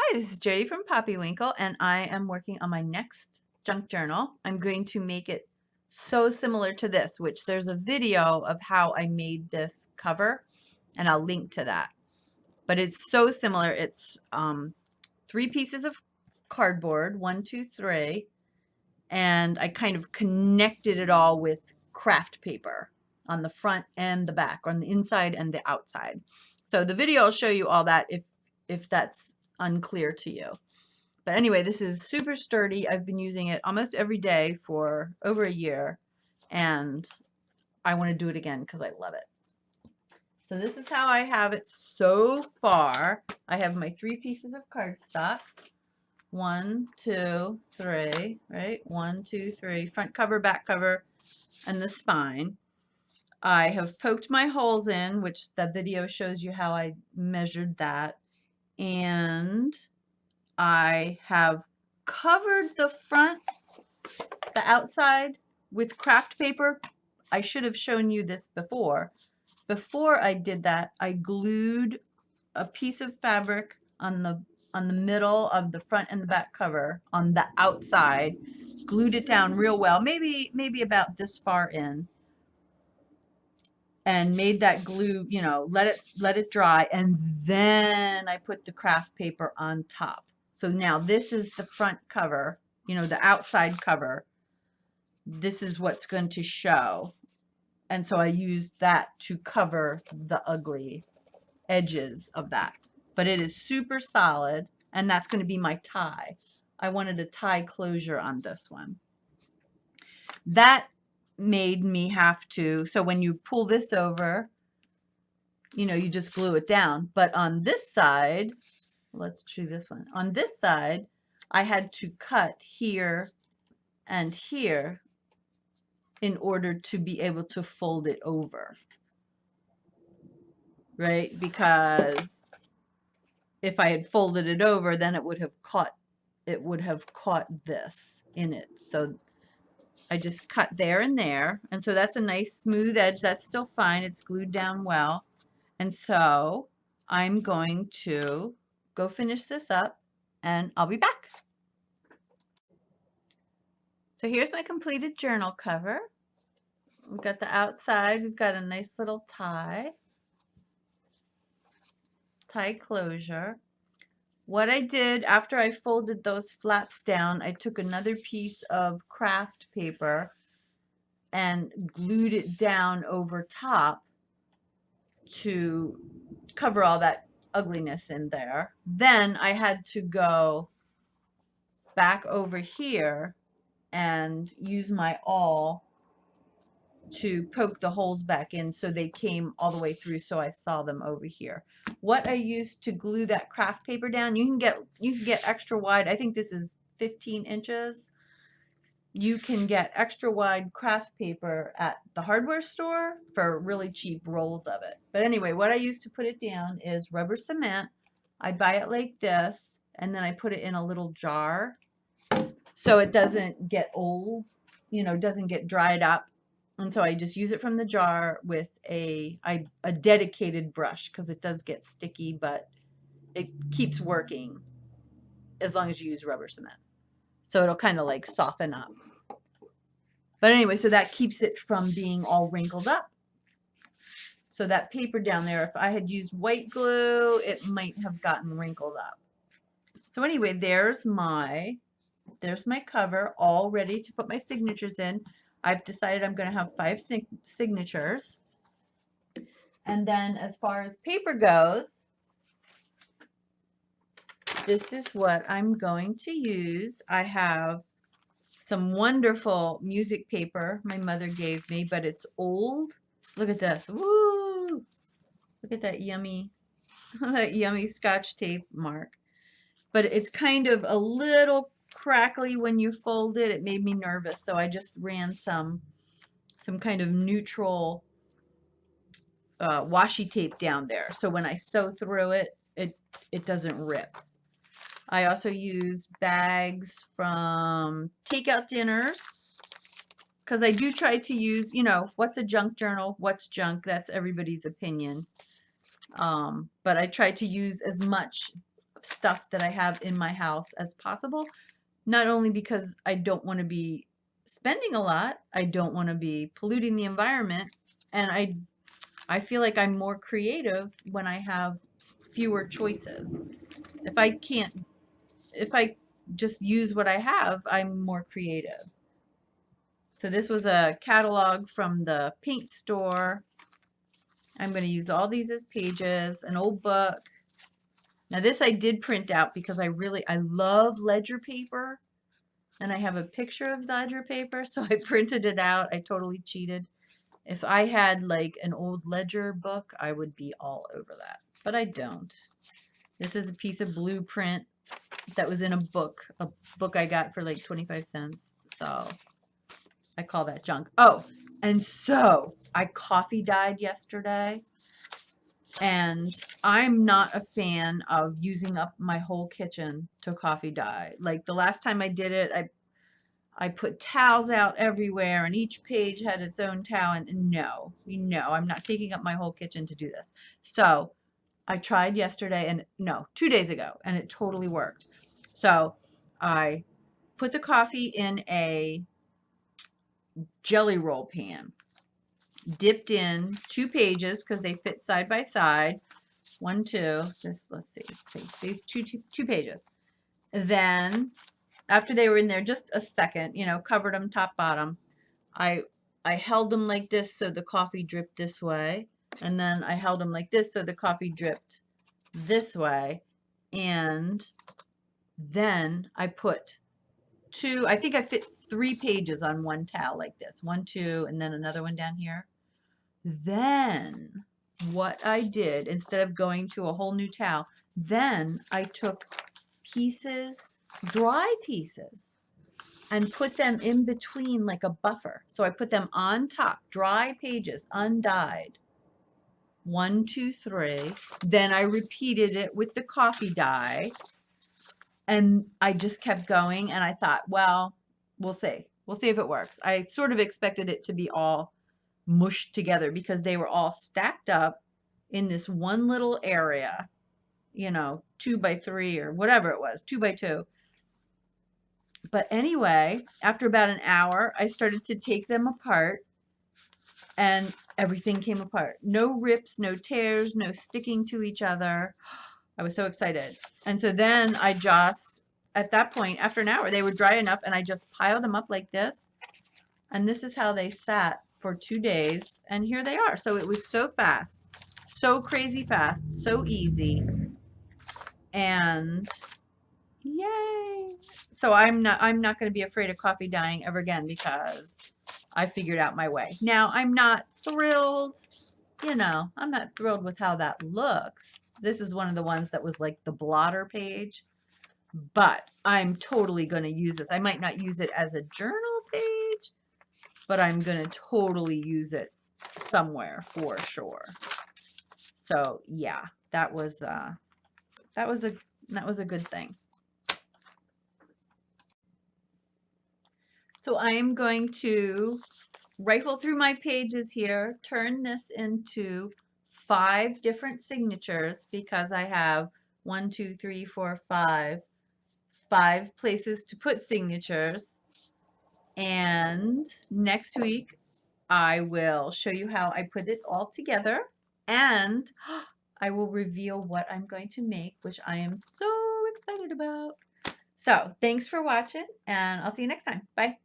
Hi, this is Jody from Poppy Winkle, and I am working on my next junk journal. I'm going to make it so similar to this, which there's a video of how I made this cover, and I'll link to that. But it's so similar. It's 3 pieces of cardboard, 1, 2, 3, and I kind of connected it all with craft paper on the front and the back, on the inside and the outside. So the video will show you all that if that's unclear to you. But anyway, this is super sturdy. I've been using it almost every day for over a year, and I want to do it again because I love it. So this is how I have it so far. I have my 3 pieces of cardstock. 1, 2, 3, right? 1, 2, 3, front cover, back cover, and the spine. I have poked my holes in, which the video shows you how I measured that. And I have covered the front, the outside, with craft paper. I should have shown you this before. Before I did that, I glued a piece of fabric on the middle of the front and the back cover on the outside, glued it down real well, maybe about this far in, and made that glue, you know, let it dry, and then I put the craft paper on top. So now this is the front cover, you know, the outside cover. This is what's going to show. And so I used that to cover the ugly edges of that. But it is super solid, and that's going to be my tie. I wanted a tie closure on this one. That made me have to, so when you pull this over, you know, you just glue it down. But on this side, let's do this one. On this side, I had to cut here and here in order to be able to fold it over, right? Because if I had folded it over, then it would have caught this in it. So I just cut there and there, and so that's a nice smooth edge. That's still fine. It's glued down well. And so I'm going to go finish this up, and I'll be back. So here's my completed journal cover. We've got the outside. We've got a nice little tie closure. What I did after I folded those flaps down, I took another piece of craft paper and glued it down over top to cover all that ugliness in there. Then I had to go back over here and use my awl to poke the holes back in so they came all the way through, so I saw them over here. What I used to glue that craft paper down, you can get extra wide. I think this is 15 inches. You can get extra wide craft paper at the hardware store for really cheap rolls of it. But anyway, what I use to put it down is rubber cement. I buy it like this, and then I put it in a little jar so it doesn't get old, you know, doesn't get dried up. And so I just use it from the jar with a dedicated brush, because it does get sticky, but it keeps working as long as you use rubber cement. So it'll kind of like soften up. But anyway, so that keeps it from being all wrinkled up. So that paper down there, if I had used white glue, it might have gotten wrinkled up. So anyway, there's my cover, all ready to put my signatures in. I've decided I'm going to have 5 signatures. And then as far as paper goes, this is what I'm going to use. I have some wonderful music paper my mother gave me, but it's old. Look at this. Woo! Look at that yummy, that yummy Scotch tape mark. But it's kind of a little crackly when you fold it. It made me nervous, so I just ran some kind of neutral washi tape down there. So when I sew through it, it doesn't rip. I also use bags from takeout dinners, because I do try to use, you know, what's a junk journal, what's junk, that's everybody's opinion. But I try to use as much stuff that I have in my house as possible. Not only because I don't want to be spending a lot, I don't want to be polluting the environment, and I feel like I'm more creative when I have fewer choices. If I can't, if I just use what I have, I'm more creative. So this was a catalog from the paint store. I'm going to use all these as pages, an old book. Now this I did print out because I love ledger paper, and I have a picture of ledger paper, so I printed it out. I totally cheated. If I had like an old ledger book, I would be all over that, but I don't. This is a piece of blueprint that was in a book I got for like 25 cents. So I call that junk. Oh, and so I coffee dyed yesterday, and I'm not a fan of using up my whole kitchen to coffee dye. Like the last time I did it, I put towels out everywhere, and each page had its own towel, and no, I'm not taking up my whole kitchen to do this. So I tried yesterday, and no, 2 days ago, and it totally worked. So I put the coffee in a jelly roll pan, dipped in 2 pages because they fit side by side. 1, 2, this, let's see, these two pages. Then after they were in there just a second, you know, covered them top bottom, I held them like this so the coffee dripped this way, and then I held them like this so the coffee dripped this way, and then I put 2, I think I fit 3 pages on one towel like this, 1, 2, and then another one down here. Then what I did, instead of going to a whole new towel, then I took pieces, dry pieces, and put them in between like a buffer. So I put them on top, dry pages, undyed. 1, 2, 3. Then I repeated it with the coffee dye, and I just kept going, and I thought, well, we'll see. We'll see if it works. I sort of expected it to be all mushed together because they were all stacked up in this one little area, you know, 2 by 3 or whatever it was, 2 by 2. But anyway, after about an hour, I started to take them apart, and everything came apart. No rips, no tears, no sticking to each other. I was so excited. And so then I just, at that point, after an hour, they were dry enough, and I just piled them up like this. And this is how they sat for 2 days. And here they are. So it was so fast, so crazy fast, so easy. And yay. So I'm not going to be afraid of coffee dyeing ever again because I figured out my way. Now, I'm not thrilled, you know, I'm not thrilled with how that looks. This is one of the ones that was like the blotter page, but I'm totally going to use this. I might not use it as a journal page, but I'm going to totally use it somewhere for sure. So yeah, that was a good thing. So I am going to rifle through my pages here, turn this into 5 different signatures because I have 1, 2, 3, 4, 5 places to put signatures. And next week I will show you how I put it all together, and I will reveal what I'm going to make, which I am so excited about. So thanks for watching, and I'll see you next time. Bye.